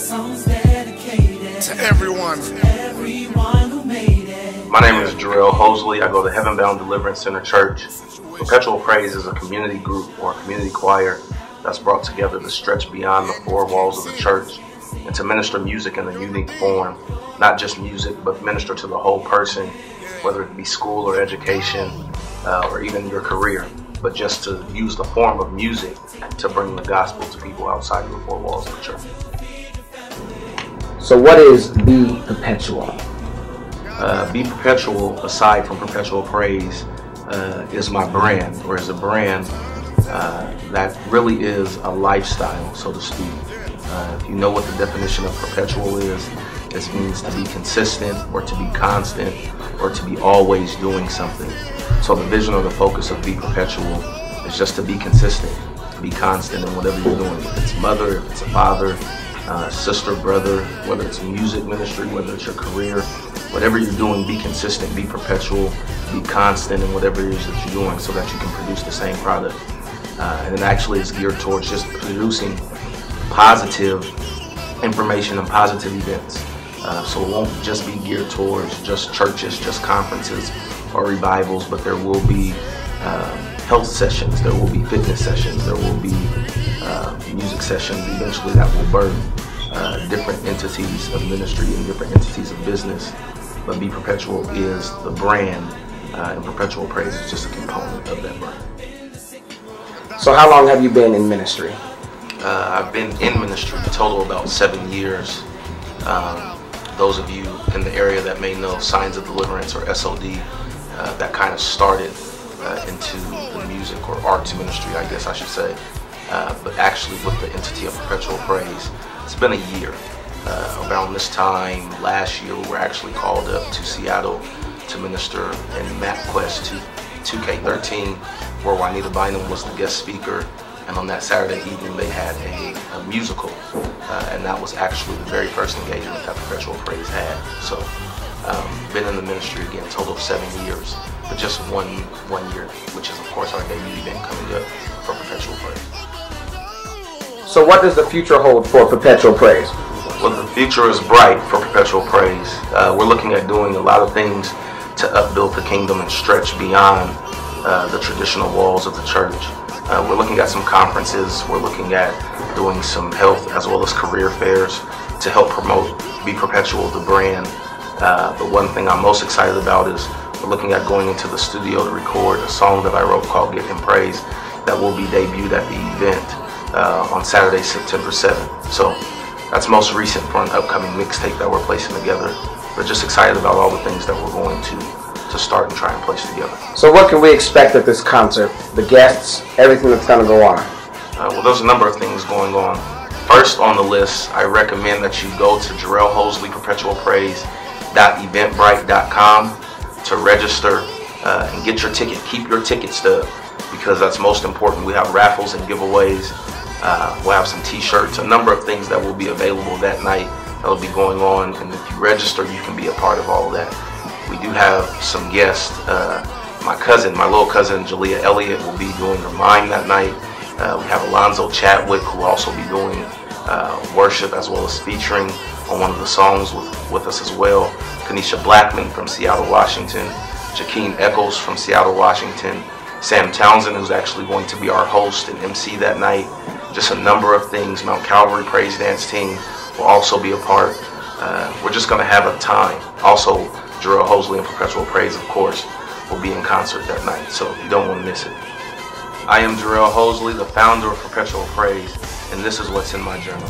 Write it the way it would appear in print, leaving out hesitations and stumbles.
song's dedicated to everyone who made it. My name is Jerrall Honsley. I go to Heaven Bound Deliverance Center Church. Perpetual Praise is a community group or a community choir that's brought together to stretch beyond the four walls of the church and to minister music in a unique form. Not just music, but minister to the whole person, whether it be school or education or even your career, but just to use the form of music to bring the gospel to people outside of the four walls of the church. So what is Be Perpetual? Be Perpetual, aside from Perpetual Praise, is my brand, or is a brand that really is a lifestyle, so to speak. If you know what the definition of perpetual is, it means to be consistent or to be constant or to be always doing something. So the vision or the focus of Be Perpetual is just to be consistent, to be constant in whatever you're doing. If it's mother, if it's a father, sister, brother, whether it's music ministry, whether it's your career, whatever you're doing, be consistent, be perpetual, be constant in whatever it is that you're doing so that you can produce the same product. And it actually is geared towards just producing positive information and positive events. So it won't just be geared towards just churches, just conferences or revivals, but there will be health sessions, there will be fitness sessions, there will be music sessions eventually that will birth different entities of ministry and different entities of business. But Be Perpetual is the brand, and Perpetual Praise is just a component of that brand. So how long have you been in ministry? I've been in ministry a total of about 7 years. Those of you in the area that may know Signs of Deliverance or SOD, that kind of started into the music or arts ministry, I guess I should say. But actually with the entity of Perpetual Praise, it's been a year. Around this time last year, we were actually called up to Seattle to minister in MapQuest 2K13, where Juanita Bynum was the guest speaker. And on that Saturday evening, they had a musical, and that was actually the very first engagement that Perpetual Praise had. So, been in the ministry again, a total of 7 years, but just one year, which is of course our debut event coming up for Perpetual Praise. So what does the future hold for Perpetual Praise? Well, the future is bright for Perpetual Praise. We're looking at doing a lot of things to upbuild the kingdom and stretch beyond the traditional walls of the church. We're looking at some conferences. We're looking at doing some health as well as career fairs to help promote Be Perpetual, the brand. The one thing I'm most excited about is we're looking at going into the studio to record a song that I wrote called Get Him Praise that will be debuted at the event on Saturday, September 7th. So that's most recent for an upcoming mixtape that we're placing together. We're just excited about all the things that we're going to start and try and place together. So what can we expect at this concert? The guests, everything that's going to go on? Well, there's a number of things going on. First on the list, I recommend that you go to Jerrall Honsley Perpetual Praise.eventbrite.com to register and get your ticket. Keep your ticket stub because that's most important. We have raffles and giveaways. We'll have some t-shirts, a number of things that will be available that night that will be going on. And if you register, you can be a part of all of that. We do have some guests. My little cousin, Jalea Elliott, will be doing her mime that night. We have Alonzo Chadwick, who will also be doing worship as well as featuring on one of the songs with us as well. Kanisha Blackman from Seattle, Washington. Jakeem Echols from Seattle, Washington. Sam Townsend, who's actually going to be our host and MC that night. Just a number of things. Mount Calvary Praise Dance Team will also be a part. We're just going to have a time. Also, Jerrall Honsley and Perpetual Praise, of course, will be in concert that night, so you don't want to miss it. I am Jerrall Honsley, the founder of Perpetual Praise, and this is what's in my journal.